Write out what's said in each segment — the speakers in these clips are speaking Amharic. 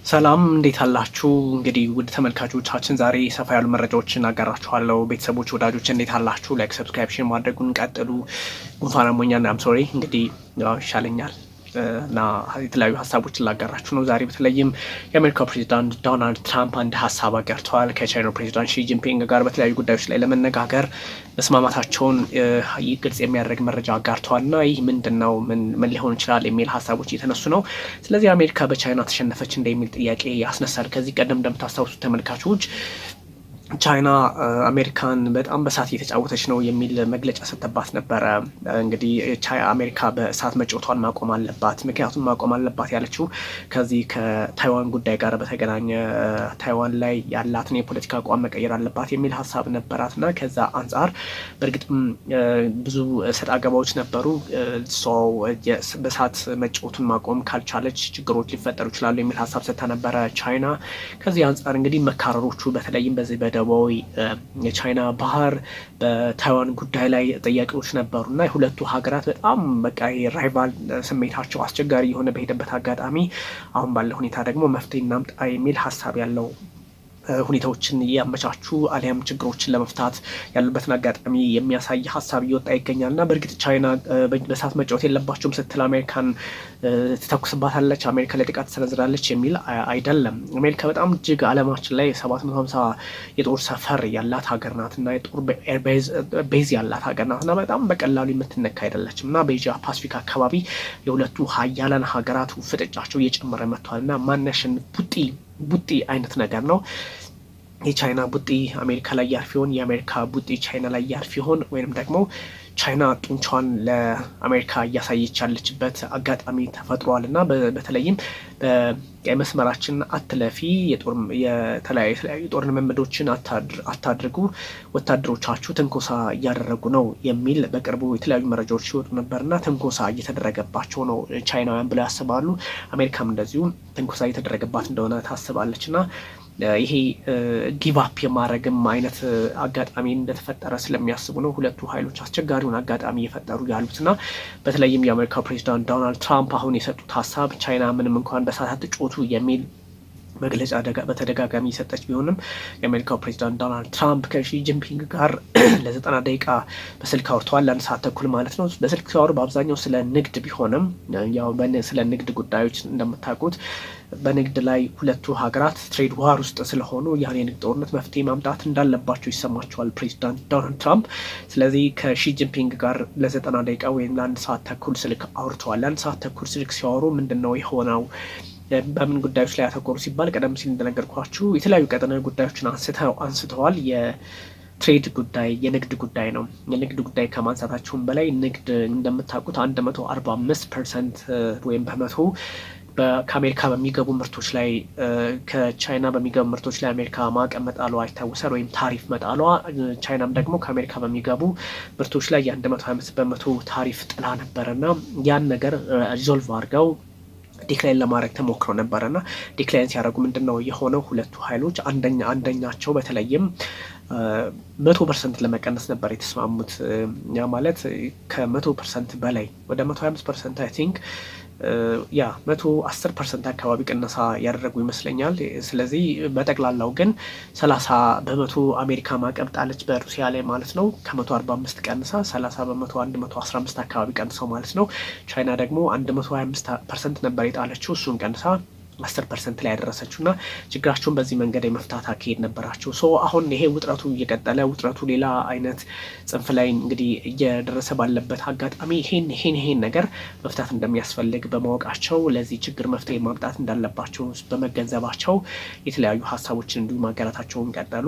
ሰላም እንዴት አላችሁ? እንግዲህ ውድ ተመልካቾቻችን ዛሬ ሰፋ ያሉ መረጃዎችን አጋራችኋለሁ። ቤተሰቦች ወዳጆች እንዴት አላችሁ? ላይክ ሰብስክራይብ ማድረጉን ቀጥሉ። ጉንፋን አሞኛል። አም ሶሪ እንግዲህ ይሻለኛል እና የተለያዩ ሀሳቦችን ላጋራችሁ ነው ዛሬ። በተለይም የአሜሪካው ፕሬዚዳንት ዶናልድ ትራምፕ አንድ ሀሳብ አጋርተዋል። ከቻይናው ፕሬዚዳንት ሺ ጂንፒንግ ጋር በተለያዩ ጉዳዮች ላይ ለመነጋገር መስማማታቸውን ግልጽ የሚያደርግ መረጃ አጋርተዋል። እና ይህ ምንድን ነው? ምን ሊሆን ይችላል የሚል ሀሳቦች እየተነሱ ነው። ስለዚህ አሜሪካ በቻይና ተሸነፈች እንደሚል ጥያቄ ያስነሳል። ከዚህ ቀደም እንደምታስታውሱት ተመልካቾች ቻይና አሜሪካን በጣም በእሳት እየተጫወተች ነው የሚል መግለጫ ሰጥተባት ነበረ። እንግዲህ አሜሪካ በእሳት መጫወቷን ማቆም አለባት። ምክንያቱም ማቆም አለባት ያለችው ከዚህ ከታይዋን ጉዳይ ጋር በተገናኘ ታይዋን ላይ ያላትን የፖለቲካ አቋም መቀየር አለባት የሚል ሀሳብ ነበራት እና ከዛ አንጻር በእርግጥም ብዙ ሰጣ ገባዎች ነበሩ። ሰው በእሳት መጫወቱን ማቆም ካልቻለች ችግሮች ሊፈጠሩ ይችላሉ የሚል ሀሳብ ሰጥታ ነበረ ቻይና። ከዚህ አንጻር እንግዲህ መካረሮቹ በተለይም በዚህ ደቡባዊ የቻይና ባህር በታይዋን ጉዳይ ላይ ጥያቄዎች ነበሩ እና የሁለቱ ሀገራት በጣም በቃ የራይቫል ስሜታቸው አስቸጋሪ የሆነ በሄደበት አጋጣሚ አሁን ባለ ሁኔታ ደግሞ መፍትሄ እናምጣ የሚል ሀሳብ ያለው ሁኔታዎችን እያመቻቹ አሊያም ችግሮችን ለመፍታት ያሉበትን አጋጣሚ የሚያሳይ ሀሳብ እየወጣ ይገኛል እና በእርግጥ ቻይና በእሳት መጫወት የለባቸውም ስትል አሜሪካን ትተኩስባታለች፣ አሜሪካ ላይ ጥቃት ትሰነዝራለች የሚል አይደለም። አሜሪካ በጣም እጅግ ዓለማችን ላይ 750 የጦር ሰፈር ያላት ሀገር ናት እና የጦር ቤዝ ያላት ሀገር ናት እና በጣም በቀላሉ የምትነካ አይደለችም እና በኤዥያ ፓሲፊክ አካባቢ የሁለቱ ሀያላን ሀገራት ፍጥጫቸው እየጨመረ መጥቷል እና ማነሽን ቡጢ አይነት ነገር ነው። የቻይና ቡጢ አሜሪካ ላይ ያርፍ ይሆን? የአሜሪካ ቡጢ ቻይና ላይ ያርፍ ይሆን? ወይንም ደግሞ ቻይና ጡንቿን ለአሜሪካ እያሳየች ያለችበት አጋጣሚ ተፈጥሯል እና በተለይም በቀይ መስመራችን አትለፊ፣ የተለያዩ ጦር ልምምዶችን አታድርጉ፣ ወታደሮቻችሁ ትንኮሳ እያደረጉ ነው የሚል በቅርቡ የተለያዩ መረጃዎች ሲወጡ ነበርና ትንኮሳ እየተደረገባቸው ነው ቻይናውያን ብለው ያስባሉ። አሜሪካም እንደዚሁ ትንኮሳ እየተደረገባት እንደሆነ ታስባለች እና ይሄ ጊቫፕ የማድረግም አይነት አጋጣሚ እንደተፈጠረ ስለሚያስቡ ነው ሁለቱ ኃይሎች አስቸጋሪውን አጋጣሚ እየፈጠሩ ያሉትና በተለይም የአሜሪካው ፕሬዚዳንት ዶናልድ ትራምፕ አሁን የሰጡት ሀሳብ ቻይና ምንም እንኳን በእሳት አትጫወቱ የሚል መግለጫ በተደጋጋሚ የሰጠች ቢሆንም የአሜሪካው ፕሬዚዳንት ዶናልድ ትራምፕ ከሺ ጂንፒንግ ጋር ለ90 ደቂቃ በስልክ አውርተዋል። ለአንድ ሰዓት ተኩል ማለት ነው። በስልክ ሲያወሩ በአብዛኛው ስለ ንግድ ቢሆንም ያው ስለ ንግድ ጉዳዮች እንደምታውቁት በንግድ ላይ ሁለቱ ሀገራት ትሬድ ዋር ውስጥ ስለሆኑ ያን የንግድ ጦርነት መፍትሄ ማምጣት እንዳለባቸው ይሰማቸዋል ፕሬዚዳንት ዶናልድ ትራምፕ። ስለዚህ ከሺ ጂንፒንግ ጋር ለ90 ደቂቃ ወይም ለአንድ ሰዓት ተኩል ስልክ አውርተዋል። ለአንድ ሰዓት ተኩል ስልክ ሲያወሩ ምንድን ነው የሆነው? በምን ጉዳዮች ላይ ያተኮሩ ሲባል ቀደም ሲል እንደነገርኳችሁ የተለያዩ ቀጠናዊ ጉዳዮችን አንስተዋል። የትሬድ ጉዳይ የንግድ ጉዳይ ነው። የንግድ ጉዳይ ከማንሳታቸውም በላይ ንግድ እንደምታውቁት 145% ወይም በመቶ ከአሜሪካ በሚገቡ ምርቶች ላይ ከቻይና በሚገቡ ምርቶች ላይ አሜሪካ ማዕቀብ መጣሏ ይታወሳል፣ ወይም ታሪፍ መጣሏ። ቻይናም ደግሞ ከአሜሪካ በሚገቡ ምርቶች ላይ የ125 በመቶ ታሪፍ ጥላ ነበረና ያን ነገር ሪዞልቭ አድርገው ዲክላይን ለማድረግ ተሞክረው ነበረና ዲክላይን ሲያደርጉ ምንድን ነው የሆነው? ሁለቱ ኃይሎች አንደኛቸው በተለይም 100% ለመቀነስ ነበር የተስማሙት። ያ ማለት ከ100% በላይ ወደ 125% አይ ቲንክ 110% አካባቢ ቅነሳ ያደረጉ ይመስለኛል። ስለዚህ በጠቅላላው ግን 30 በመቶ አሜሪካ ማዕቀብ ጣለች በሩሲያ ላይ ማለት ነው። ከ145 ቀንሳ 30 በመቶ 115 አካባቢ ቀንሰው ማለት ነው። ቻይና ደግሞ 125% ነበር የጣለችው፣ እሱን ቀንሳ 10% ላይ ያደረሰችው እና ችግራቸውን በዚህ መንገድ የመፍታት አካሄድ ነበራቸው። አሁን ይሄ ውጥረቱ እየቀጠለ ውጥረቱ ሌላ አይነት ጽንፍ ላይ እንግዲህ እየደረሰ ባለበት አጋጣሚ ይሄን ነገር መፍታት እንደሚያስፈልግ በማወቃቸው ለዚህ ችግር መፍትሄ ማምጣት እንዳለባቸው በመገንዘባቸው የተለያዩ ሀሳቦችን እንዲሁ ማጋራታቸውን ቀጠሉ።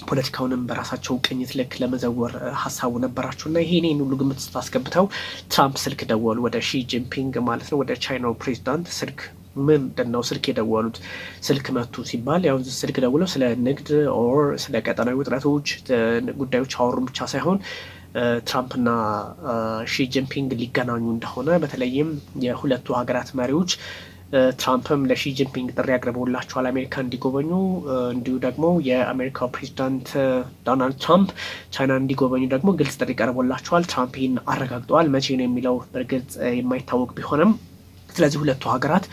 ፖለቲካውንም በራሳቸው ቅኝት ልክ ለመዘወር ሀሳቡ ነበራቸው እና ይሄን ሁሉ ግምት ውስጥ አስገብተው ትራምፕ ስልክ ደወሉ ወደ ሺ ጂንፒንግ ማለት ነው፣ ወደ ቻይናው ፕሬዚዳንት ስልክ ምንድን ነው ስልክ የደወሉት? ስልክ መቱ ሲባል ያው ስልክ ደውለው ስለ ንግድ ኦር ስለ ቀጠናዊ ውጥረቶች ጉዳዮች አወሩን ብቻ ሳይሆን ትራምፕና ሺ ጂንፒንግ ሊገናኙ እንደሆነ በተለይም የሁለቱ ሀገራት መሪዎች ትራምፕም ለሺ ጂንፒንግ ጥሪ አቅርበውላቸዋል አሜሪካ እንዲጎበኙ። እንዲሁ ደግሞ የአሜሪካው ፕሬዚዳንት ዶናልድ ትራምፕ ቻይና እንዲጎበኙ ደግሞ ግልጽ ጥሪ ቀርቦላቸዋል። ትራምፕ ይህን አረጋግጠዋል። መቼ ነው የሚለው በግልጽ የማይታወቅ ቢሆንም ስለዚህ ሁለቱ ሀገራት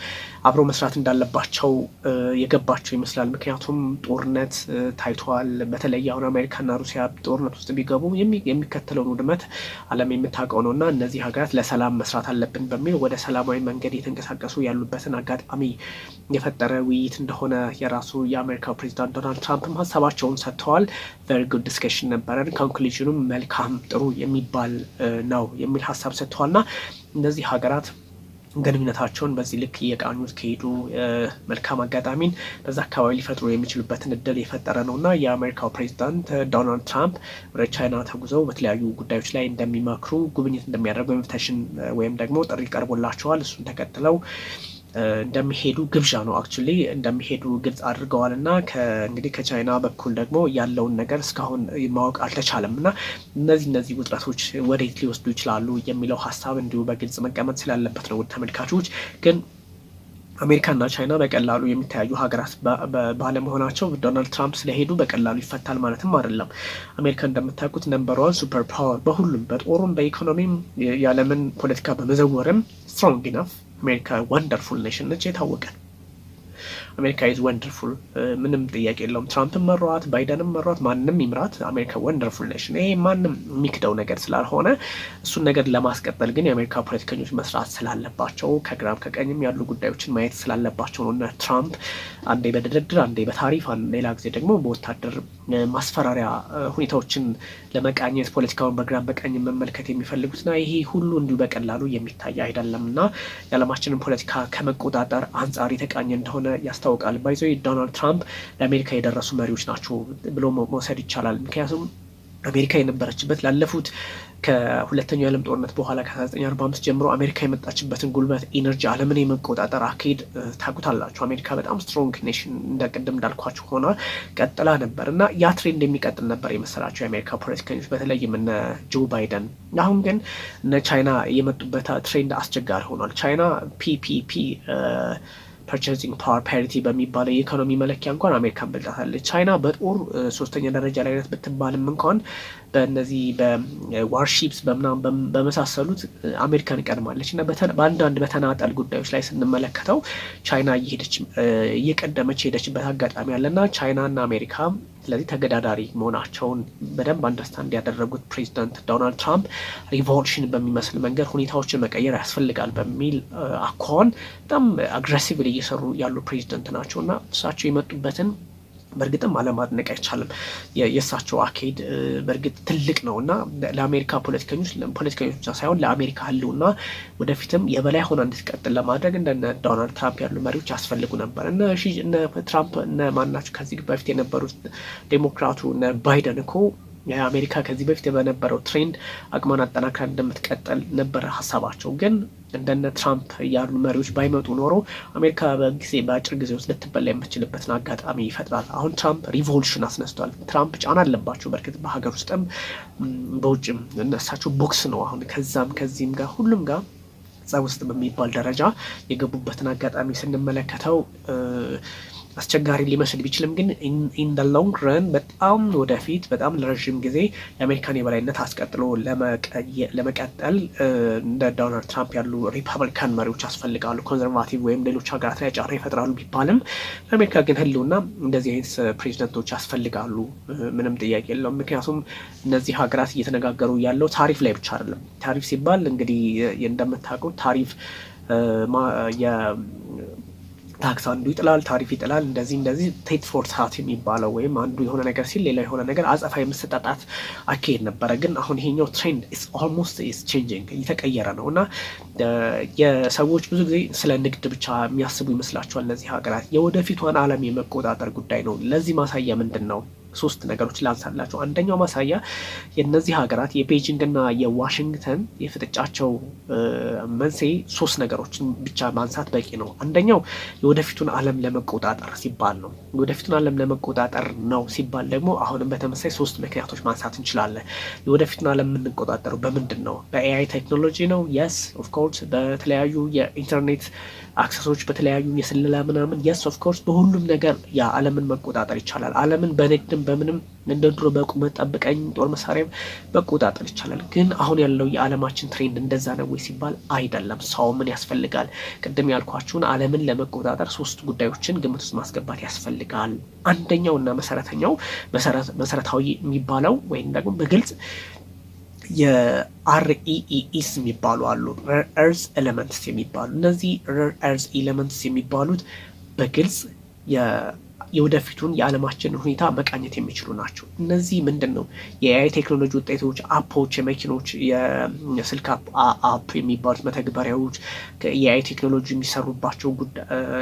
አብሮ መስራት እንዳለባቸው የገባቸው ይመስላል። ምክንያቱም ጦርነት ታይቷል። በተለይ አሁን አሜሪካና ሩሲያ ጦርነት ውስጥ ቢገቡ የሚከተለውን ውድመት ዓለም የምታውቀው ነው እና እነዚህ ሀገራት ለሰላም መስራት አለብን በሚል ወደ ሰላማዊ መንገድ የተንቀሳቀሱ ያሉበትን አጋጣሚ የፈጠረ ውይይት እንደሆነ የራሱ የአሜሪካው ፕሬዚዳንት ዶናልድ ትራምፕም ሀሳባቸውን ሰጥተዋል። ቨሪ ጉድ ዲስከሽን ነበረን፣ ኮንክሉዥኑም መልካም ጥሩ የሚባል ነው የሚል ሀሳብ ሰጥተዋል እና እነዚህ ሀገራት ግንኙነታቸውን በዚህ ልክ እየቃኙት ከሄዱ መልካም አጋጣሚን በዛ አካባቢ ሊፈጥሩ የሚችሉበትን እድል የፈጠረ ነው እና የአሜሪካው ፕሬዚዳንት ዶናልድ ትራምፕ ወደ ቻይና ተጉዘው በተለያዩ ጉዳዮች ላይ እንደሚመክሩ ጉብኝት እንደሚያደርጉ ኢንቪቴሽን ወይም ደግሞ ጥሪ ቀርቦላቸዋል። እሱን ተከትለው እንደሚሄዱ ግብዣ ነው አክቹሊ እንደሚሄዱ ግልጽ አድርገዋል እና እንግዲህ ከቻይና በኩል ደግሞ ያለውን ነገር እስካሁን ማወቅ አልተቻለም እና እነዚህ ውጥረቶች ወዴት ሊወስዱ ይችላሉ የሚለው ሀሳብ እንዲሁ በግልጽ መቀመጥ ስላለበት ነው። ተመልካቾች ግን አሜሪካና ቻይና በቀላሉ የሚተያዩ ሀገራት ባለመሆናቸው ዶናልድ ትራምፕ ስለሄዱ በቀላሉ ይፈታል ማለትም አይደለም። አሜሪካ እንደምታውቁት ነምበር ዋን ሱፐር ፓወር በሁሉም በጦሩም በኢኮኖሚም የዓለምን ፖለቲካ በመዘወርም ስትሮንግ ኢነፍ አሜሪካ ወንደርፉል ኔሽን ነች፣ የታወቀ አሜሪካ ኢዝ ወንደርፉል፣ ምንም ጥያቄ የለውም። ትራምፕን መሯት፣ ባይደንም መሯት፣ ማንም ይምራት አሜሪካ ወንደርፉል ኔሽን፣ ይሄ ማንም የሚክደው ነገር ስላልሆነ እሱን ነገር ለማስቀጠል ግን የአሜሪካ ፖለቲከኞች መስራት ስላለባቸው ከግራም ከቀኝም ያሉ ጉዳዮችን ማየት ስላለባቸው ነው። እና ትራምፕ አንዴ በድርድር አንዴ በታሪፍ ሌላ ጊዜ ደግሞ በወታደር ማስፈራሪያ ሁኔታዎችን ለመቃኘት ፖለቲካውን በግራም በቀኝ መመልከት የሚፈልጉትና ይሄ ሁሉ እንዲሁ በቀላሉ የሚታይ አይደለም እና የዓለማችንን ፖለቲካ ከመቆጣጠር አንጻር የተቃኘ እንደሆነ ያስታውቃል። ባይዞ ዶናልድ ትራምፕ ለአሜሪካ የደረሱ መሪዎች ናቸው ብሎ መውሰድ ይቻላል። ምክንያቱም አሜሪካ የነበረችበት ላለፉት ከሁለተኛው የዓለም ጦርነት በኋላ ከ1945 ጀምሮ አሜሪካ የመጣችበትን ጉልበት ኢነርጂ ዓለምን የመቆጣጠር አካሄድ ታውቁታላችሁ። አሜሪካ በጣም ስትሮንግ ኔሽን እንደቅድም እንዳልኳችሁ ሆና ቀጥላ ነበር እና ያ ትሬንድ የሚቀጥል ነበር የመሰላቸው የአሜሪካ ፖለቲከኞች በተለይም እነ ጆ ባይደን። አሁን ግን እነ ቻይና የመጡበት ትሬንድ አስቸጋሪ ሆኗል። ቻይና ፒፒፒ ፐርቼዚንግ ፓወር ፓሪቲ በሚባለው የኢኮኖሚ መለኪያ እንኳን አሜሪካን በልጣታለች። ቻይና በጦር ሶስተኛ ደረጃ ላይ ናት ብትባልም እንኳን በእነዚህ በዋርሺፕስ በምናምን በመሳሰሉት አሜሪካን ቀድማለች እና በአንዳንድ በተናጠል ጉዳዮች ላይ ስንመለከተው ቻይና እየቀደመች ሄደችበት አጋጣሚ አለና ቻይናና አሜሪካ ስለዚህ ተገዳዳሪ መሆናቸውን በደንብ አንደርስታንድ ያደረጉት ፕሬዚዳንት ዶናልድ ትራምፕ ሪቮሉሽን በሚመስል መንገድ ሁኔታዎችን መቀየር ያስፈልጋል በሚል አኳኋን በጣም አግሬሲቭሊ እየሰሩ ያሉ ፕሬዚዳንት ናቸው እና እሳቸው የመጡበትን በእርግጥም አለማድነቅ አይቻልም። የእሳቸው አካሄድ በእርግጥ ትልቅ ነው እና ለአሜሪካ ፖለቲከኞች ብቻ ሳይሆን ለአሜሪካ ሕልውና ወደፊትም የበላይ ሆና እንድትቀጥል ለማድረግ እንደነ ዶናልድ ትራምፕ ያሉ መሪዎች ያስፈልጉ ነበር። እነ ትራምፕ እነ ማናቸው ከዚህ በፊት የነበሩት ዴሞክራቱ እነ ባይደን እኮ የአሜሪካ ከዚህ በፊት በነበረው ትሬንድ አቅሟን አጠናክራ እንደምትቀጥል ነበረ ሀሳባቸው። ግን እንደነ ትራምፕ ያሉ መሪዎች ባይመጡ ኖሮ አሜሪካ በአጭር ጊዜ ውስጥ ልትበላ የምትችልበትን አጋጣሚ ይፈጥራል። አሁን ትራምፕ ሪቮሉሽን አስነስቷል። ትራምፕ ጫና አለባቸው በእርግጥ በሀገር ውስጥም በውጭም። እነሳቸው ቦክስ ነው አሁን ከዛም ከዚህም ጋር ሁሉም ጋር ጸብ ውስጥ በሚባል ደረጃ የገቡበትን አጋጣሚ ስንመለከተው አስቸጋሪ ሊመስል ቢችልም ግን ኢን ደ ሎንግ ረን በጣም ወደፊት በጣም ለረዥም ጊዜ የአሜሪካን የበላይነት አስቀጥሎ ለመቀጠል እንደ ዶናልድ ትራምፕ ያሉ ሪፐብሊካን መሪዎች ያስፈልጋሉ። ኮንዘርቫቲቭ ወይም ሌሎች ሀገራት ላይ ጫና ይፈጥራሉ ቢባልም ለአሜሪካ ግን ሕልውና እንደዚህ አይነት ፕሬዚደንቶች ያስፈልጋሉ፣ ምንም ጥያቄ የለውም። ምክንያቱም እነዚህ ሀገራት እየተነጋገሩ ያለው ታሪፍ ላይ ብቻ አይደለም። ታሪፍ ሲባል እንግዲህ እንደምታውቁት ታሪፍ ታክስ አንዱ ይጥላል፣ ታሪፍ ይጥላል። እንደዚህ ቴት ፎር ታት የሚባለው ወይም አንዱ የሆነ ነገር ሲል ሌላ የሆነ ነገር አጸፋ የመሰጣጣት አካሄድ ነበረ። ግን አሁን ይሄኛው ትሬንድ ኦልሞስት ኢዝ ቼንጂንግ እየተቀየረ ነው እና የሰዎች ብዙ ጊዜ ስለ ንግድ ብቻ የሚያስቡ ይመስላቸዋል። እነዚህ ሀገራት የወደፊቷን ዓለም የመቆጣጠር ጉዳይ ነው። ለዚህ ማሳያ ምንድን ነው? ሶስት ነገሮች ላንሳላቸው። አንደኛው ማሳያ የነዚህ ሀገራት የቤጂንግ እና የዋሽንግተን የፍጥጫቸው መንስኤ ሶስት ነገሮችን ብቻ ማንሳት በቂ ነው። አንደኛው የወደፊቱን ዓለም ለመቆጣጠር ሲባል ነው። የወደፊቱን ዓለም ለመቆጣጠር ነው ሲባል ደግሞ አሁንም በተመሳይ ሶስት ምክንያቶች ማንሳት እንችላለን። የወደፊቱን ዓለም የምንቆጣጠረው በምንድን ነው? በኤአይ ቴክኖሎጂ ነው። የስ ኦፍ ኮርስ በተለያዩ የኢንተርኔት አክሰሶች በተለያዩ የስለላ ምናምን የስ ኦፍ ኮርስ በሁሉም ነገር ያ ዓለምን መቆጣጠር ይቻላል። ዓለምን በንግድም በምንም እንደ ድሮ በቁመት ጠብቀኝ ጦር መሳሪያ መቆጣጠር ይቻላል። ግን አሁን ያለው የዓለማችን ትሬንድ እንደዛ ነው ወይ ሲባል አይደለም። ሰው ምን ያስፈልጋል? ቅድም ያልኳችሁን ዓለምን ለመቆጣጠር 3 ጉዳዮችን ግምት ውስጥ ማስገባት ያስፈልጋል። አንደኛው እና መሰረታዊ የሚባለው ወይም ደግሞ በግልጽ የአርኢኢስ የሚባሉ አሉ። ሬር እርዝ ኤሌመንትስ የሚባሉ እነዚህ ሬር እርዝ ኤሌመንትስ የሚባሉት በግልጽ የወደፊቱን የዓለማችን ሁኔታ መቃኘት የሚችሉ ናቸው። እነዚህ ምንድን ነው? የኤአይ ቴክኖሎጂ ውጤቶች፣ አፖች፣ የመኪኖች የስልክ አፕ የሚባሉት መተግበሪያዎች፣ የኤአይ ቴክኖሎጂ የሚሰሩባቸው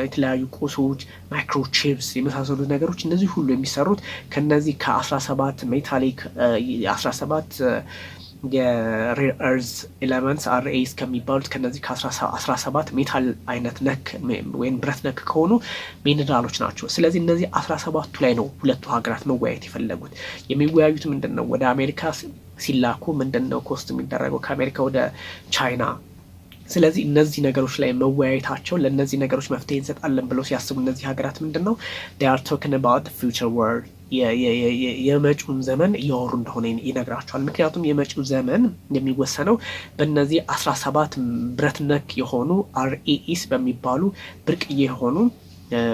የተለያዩ ቁሶች፣ ማይክሮቺፕስ የመሳሰሉት ነገሮች እነዚህ ሁሉ የሚሰሩት ከነዚህ ከ17 ሜታሊክ 17 የሬር እርዝ ኤሌመንትስ አርኤስ ከሚባሉት ከነዚህ ከ17 ሜታል አይነት ነክ ወይም ብረት ነክ ከሆኑ ሚኔራሎች ናቸው። ስለዚህ እነዚህ 17ቱ ላይ ነው ሁለቱ ሀገራት መወያየት የፈለጉት። የሚወያዩት ምንድን ነው? ወደ አሜሪካ ሲላኩ ምንድን ነው ኮስት የሚደረገው ከአሜሪካ ወደ ቻይና። ስለዚህ እነዚህ ነገሮች ላይ መወያየታቸው ለእነዚህ ነገሮች መፍትሄ እንሰጣለን ብለው ሲያስቡ እነዚህ ሀገራት ምንድን ነው they are talking about the future world የመጪውን ዘመን እያወሩ እንደሆነ ይነግራቸዋል። ምክንያቱም የመጪው ዘመን የሚወሰነው በእነዚህ 17 ብረት ነክ የሆኑ አርኢኢስ በሚባሉ ብርቅዬ የሆኑ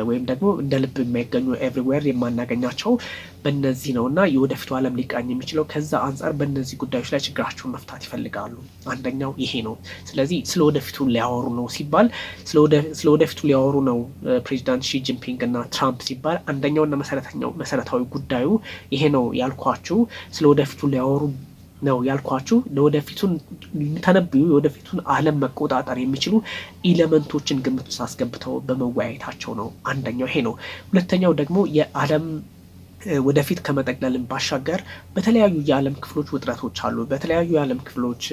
ወይም ደግሞ እንደ ልብ የማይገኙ ኤቭሪዌር የማናገኛቸው በእነዚህ ነው እና የወደፊቱ ዓለም ሊቃኝ የሚችለው ከዛ አንጻር በእነዚህ ጉዳዮች ላይ ችግራቸውን መፍታት ይፈልጋሉ። አንደኛው ይሄ ነው። ስለዚህ ስለ ወደፊቱ ሊያወሩ ነው ሲባል ስለ ወደፊቱ ሊያወሩ ነው ፕሬዚዳንት ሺ ጂንፒንግ እና ትራምፕ ሲባል አንደኛውና መሰረታዊ ጉዳዩ ይሄ ነው ያልኳችሁ። ስለ ወደፊቱ ሊያወሩ ነው ያልኳችሁ። ለወደፊቱን ተነብዩ የወደፊቱን ዓለም መቆጣጠር የሚችሉ ኤሌመንቶችን ግምት ውስጥ አስገብተው በመወያየታቸው ነው። አንደኛው ይሄ ነው። ሁለተኛው ደግሞ የዓለም ወደፊት ከመጠቅለልን ባሻገር በተለያዩ የዓለም ክፍሎች ውጥረቶች አሉ። በተለያዩ የዓለም ክፍሎች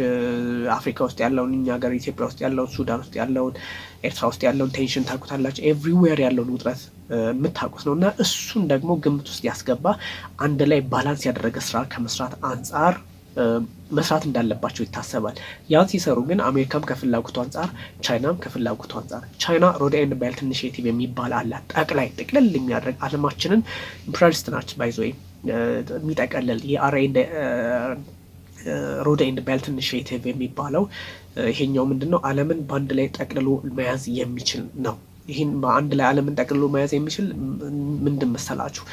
አፍሪካ ውስጥ ያለውን፣ እኛ ሀገር ኢትዮጵያ ውስጥ ያለውን፣ ሱዳን ውስጥ ያለውን፣ ኤርትራ ውስጥ ያለውን ቴንሽን ታውቁታላችሁ። ኤቭሪዌር ያለውን ውጥረት የምታውቁት ነው እና እሱን ደግሞ ግምት ውስጥ ያስገባ አንድ ላይ ባላንስ ያደረገ ስራ ከመስራት አንጻር መስራት እንዳለባቸው ይታሰባል። ያን ሲሰሩ ግን አሜሪካም ከፍላጎቱ አንጻር፣ ቻይናም ከፍላጎቱ አንጻር ቻይና ሮድ ኤንድ ቤልት ኢኒሺዬቲቭ የሚባል አለ። ጠቅላይ ጥቅልል የሚያደርግ ዓለማችንን ኢምፔሪያሊስት ናቸው ባይዞ የሚጠቀልል ሮድ ኤንድ ቤልት ኢኒሺዬቲቭ የሚባለው ይሄኛው ምንድነው? ዓለምን በአንድ ላይ ጠቅልሎ መያዝ የሚችል ነው። ይህን በአንድ ላይ ዓለምን ጠቅልሎ መያዝ የሚችል ምንድን መሰላችሁ?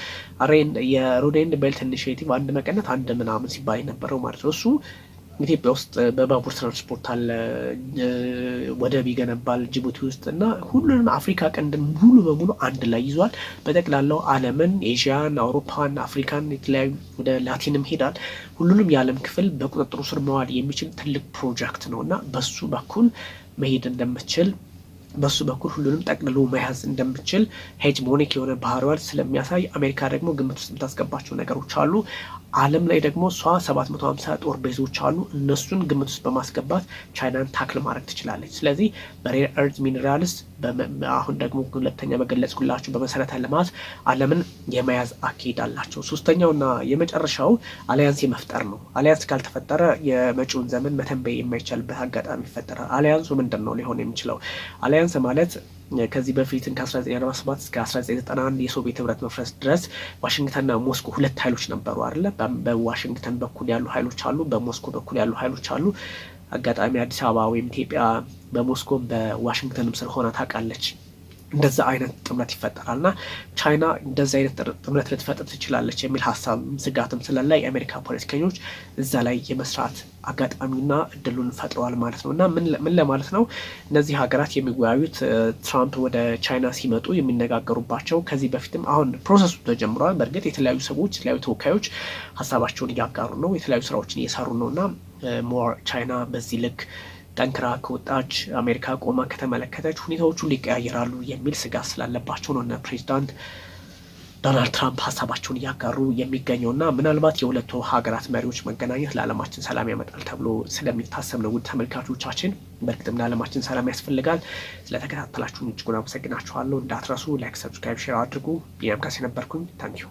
የሮድ ኤንድ ቤልት ኢኒሺዬቲቭ አንድ መቀነት አንድ ምናምን ሲባል የነበረው ማለት ነው። እሱ ኢትዮጵያ ውስጥ በባቡር ትራንስፖርት አለ፣ ወደብ ይገነባል ጅቡቲ ውስጥ እና ሁሉንም አፍሪካ ቀንድን ሙሉ በሙሉ አንድ ላይ ይዟል። በጠቅላላው ዓለምን ኤዥያን፣ አውሮፓን፣ አፍሪካን የተለያዩ ወደ ላቲንም ሄዳል። ሁሉንም የዓለም ክፍል በቁጥጥሩ ስር መዋል የሚችል ትልቅ ፕሮጀክት ነው እና በሱ በኩል መሄድ እንደምችል በሱ በኩል ሁሉንም ጠቅልሎ መያዝ እንደምችል ሄጅሞኒክ የሆነ ባህሪዋን ስለሚያሳይ አሜሪካ ደግሞ ግምት ውስጥ የምታስገባቸው ነገሮች አሉ። ዓለም ላይ ደግሞ እሷ 750 ጦር ቤዞች አሉ። እነሱን ግምት ውስጥ በማስገባት ቻይናን ታክል ማድረግ ትችላለች። ስለዚህ በሬር እርዝ ሚኔራልስ አሁን ደግሞ ሁለተኛ በገለጽኩላችሁ በመሰረተ ልማት ዓለምን የመያዝ አካሄድ አላቸው። ሶስተኛውና የመጨረሻው አሊያንስ የመፍጠር ነው። አሊያንስ ካልተፈጠረ የመጪውን ዘመን መተንበይ የማይቻልበት አጋጣሚ ይፈጠራል። አሊያንሱ ምንድን ነው ሊሆን የሚችለው? አሊያንስ ማለት ከዚህ በፊት ከ1947 እስከ 1991 የሶቪየት ህብረት መፍረስ ድረስ ዋሽንግተንና ሞስኮ ሁለት ኃይሎች ነበሩ አይደለ? በዋሽንግተን በኩል ያሉ ኃይሎች አሉ፣ በሞስኮ በኩል ያሉ ኃይሎች አሉ። አጋጣሚ አዲስ አበባ ወይም ኢትዮጵያ በሞስኮም በዋሽንግተንም ስር ሆና ታውቃለች። እንደዛ አይነት ጥምረት ይፈጠራል እና ቻይና እንደዛ አይነት ጥምረት ልትፈጥር ትችላለች የሚል ሀሳብ ስጋትም ስላለ የአሜሪካ ፖለቲከኞች እዛ ላይ የመስራት አጋጣሚና እድሉን ፈጥረዋል ማለት ነው። እና ምን ለማለት ነው? እነዚህ ሀገራት የሚወያዩት ትራምፕ ወደ ቻይና ሲመጡ የሚነጋገሩባቸው ከዚህ በፊትም አሁን ፕሮሰሱ ተጀምሯል። በእርግጥ የተለያዩ ሰዎች የተለያዩ ተወካዮች ሀሳባቸውን እያጋሩ ነው፣ የተለያዩ ስራዎችን እየሰሩ ነው እና ሞር ቻይና በዚህ ልክ ጠንክራ ከወጣች አሜሪካ ቆማ ከተመለከተች ሁኔታዎቹ ሊቀያየራሉ የሚል ስጋት ስላለባቸው ነው እና ፕሬዚዳንት ዶናልድ ትራምፕ ሀሳባቸውን እያጋሩ የሚገኘው እና ምናልባት የሁለቱ ሀገራት መሪዎች መገናኘት ለዓለማችን ሰላም ያመጣል ተብሎ ስለሚታሰብ ነው። ውድ ተመልካቾቻችን በእርግጥም ለዓለማችን ሰላም ያስፈልጋል። ስለተከታተላችሁን እጅጉን አመሰግናችኋለሁ። እንዳትረሱ ላይክ፣ ሰብስክራይብ፣ ሼር አድርጉ። ቢኒያም ካሴ ነበርኩኝ። ታንኪዩ